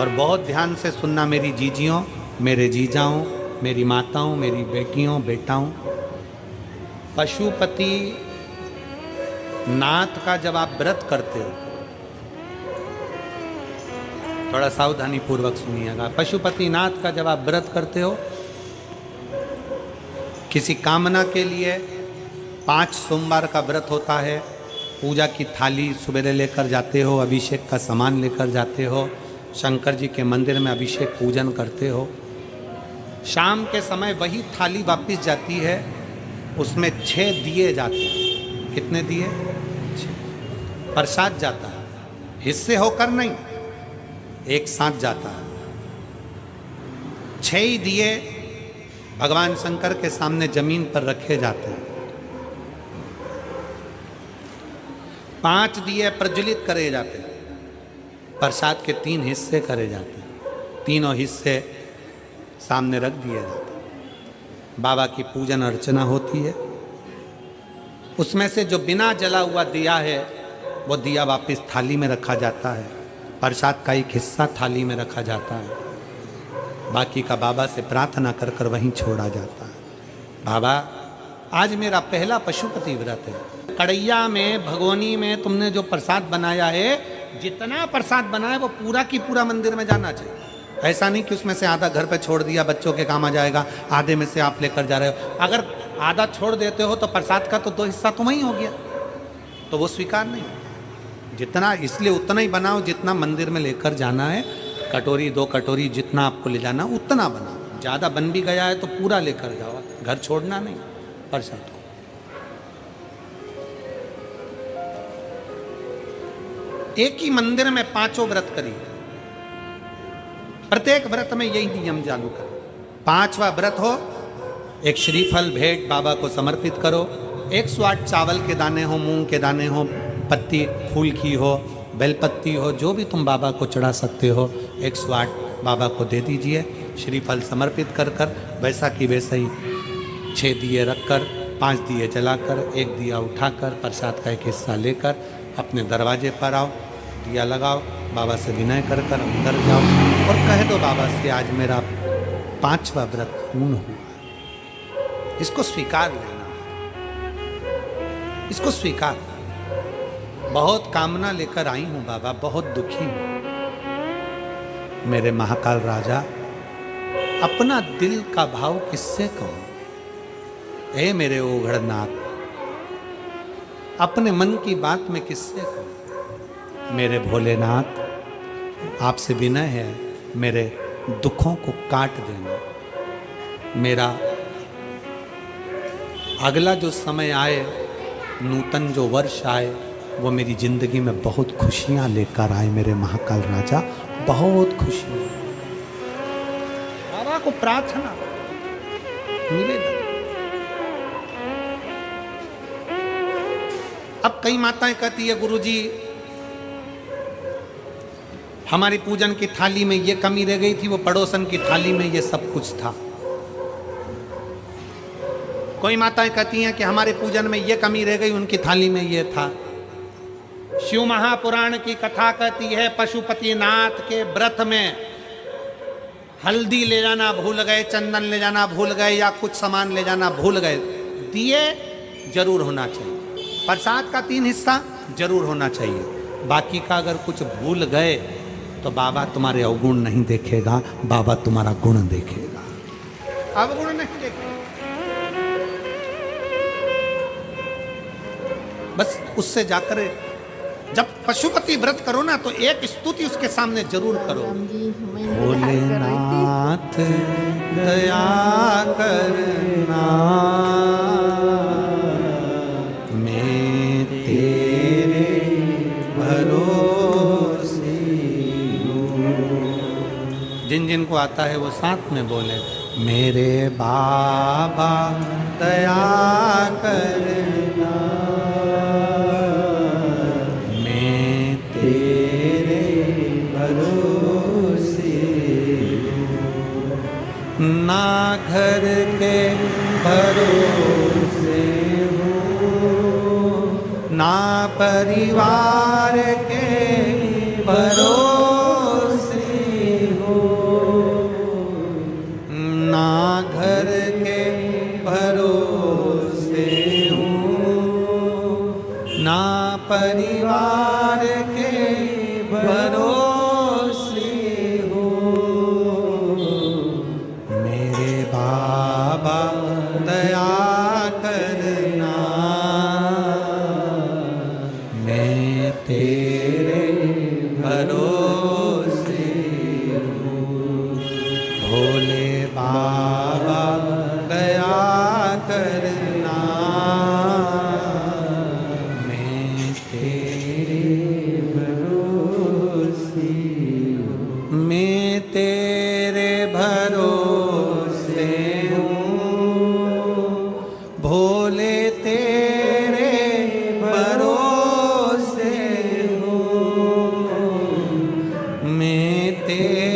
और बहुत ध्यान से सुनना मेरी जीजियों, मेरे जीजाओं, मेरी माताओं, मेरी बेटियों, बेटाओं। पशुपति नाथ का जब आप व्रत करते हो, थोड़ा सावधानी पूर्वक सुनिएगा। पशुपति नाथ का जब आप व्रत करते हो, किसी कामना के लिए 5 सोमवार का व्रत होता है, पूजा की थाली सवेरे लेकर जाते हो, अभिषेक का सामान लेकर जाते हो, शंकर जी के मंदिर में अभिषेक पूजन करते हो। शाम के समय वही थाली वापस जाती है, उसमें 6 दिए जाते हैं। कितने दिए? 6। प्रसाद जाता है, हिस्से होकर नहीं, एक साथ जाता है। 6 ही दिए भगवान शंकर के सामने जमीन पर रखे जाते हैं। 5 दिए प्रज्वलित करे जाते हैं। प्रसाद के 3 हिस्से करे जाते हैं, तीनों हिस्से सामने रख दिए जाते हैं। बाबा की पूजन अर्चना होती है। उसमें से जो बिना जला हुआ दिया है, वो दिया वापस थाली में रखा जाता है। प्रसाद का एक हिस्सा थाली में रखा जाता है, बाकी का बाबा से प्रार्थना कर कर वहीं छोड़ा जाता है। बाबा, आज मेरा पहला पशुपति व्रत है। कड़ैया में, भगोनी में तुमने जो प्रसाद बनाया है, जितना प्रसाद बनाया वो पूरा की पूरा मंदिर में जाना चाहिए। ऐसा नहीं कि उसमें से आधा घर पे छोड़ दिया, बच्चों के काम आ जाएगा, आधे में से आप लेकर जा रहे हो। अगर आधा छोड़ देते हो तो प्रसाद का तो 2 हिस्सा तुम ही हो गया, तो वो स्वीकार नहीं। जितना, इसलिए उतना ही बनाओ जितना मंदिर में लेकर जाना है। कटोरी 2 कटोरी जितना आपको ले जाना उतना बनाओ। ज़्यादा बन भी गया है तो पूरा लेकर जाओ, घर छोड़ना नहीं प्रसाद को। एक ही मंदिर में 5 व्रत करिए, प्रत्येक व्रत में यही नियम चालू करो। 5वां व्रत हो, एक श्रीफल भेंट बाबा को समर्पित करो। 108 चावल के दाने हो, मूंग के दाने हो, पत्ती फूल की हो, बेलपत्ती हो, जो भी तुम बाबा को चढ़ा सकते हो, 108 बाबा को दे दीजिए। श्रीफल समर्पित कर कर वैसा कि वैसा ही 6 दिए रखकर, 5 दिए जलाकर, 1 दिया उठाकर, प्रसाद का एक हिस्सा लेकर अपने दरवाजे पर आओ, दिया लगाओ, बाबा से विनय कर कर अंदर जाओ और कह दो बाबा से, आज मेरा 5वां व्रत पूर्ण हुआ। इसको स्वीकार लेना, इसको स्वीकार। बहुत कामना लेकर आई हूं बाबा, बहुत दुखी हूं। मेरे महाकाल राजा, अपना दिल का भाव किससे कहूं? हे मेरे ओघड़नाथ, अपने मन की बात में किससे कहूं? मेरे भोलेनाथ, आपसे विनय है, मेरे दुखों को काट देना। मेरा अगला जो समय आए, नूतन जो वर्ष आए, वो मेरी जिंदगी में बहुत खुशियां लेकर आए। मेरे महाकाल राजा, बहुत खुशियां। बाबा को प्रार्थना मिलेगा। अब कई माताएं कहती है, गुरुजी हमारी पूजन की थाली में ये कमी रह गई थी, वो पड़ोसन की थाली में ये सब कुछ था। कोई माताएं कहती हैं कि हमारे पूजन में ये कमी रह गई, उनकी थाली में ये था। शिव महापुराण की कथा कहती है, पशुपति नाथ के व्रत में हल्दी ले जाना भूल गए, चंदन ले जाना भूल गए, या कुछ सामान ले जाना भूल गए, दिए जरूर होना चाहिए। प्रसाद का 3 हिस्सा जरूर होना चाहिए। बाकी का अगर कुछ भूल गए तो बाबा तुम्हारे अवगुण नहीं देखेगा, बाबा तुम्हारा गुण देखेगा, अवगुण नहीं देखेगा। बस उससे जाकर जब पशुपति व्रत करो ना, तो एक स्तुति उसके सामने जरूर करो। भोलेनाथ दया करना, मैं तेरे भरोसे हूँ। जिन जिन को आता है वो साथ में बोले, मेरे बाबा दया करना, ना घर के भरोसे हूँ, ना परिवार के भरोसे भोले बाबा दया करना, मैं तेरे भरोसे हूँ, मैं तेरे भरोसे हूँ, भोले तेरे भरोसे हूँ, मैं तेरे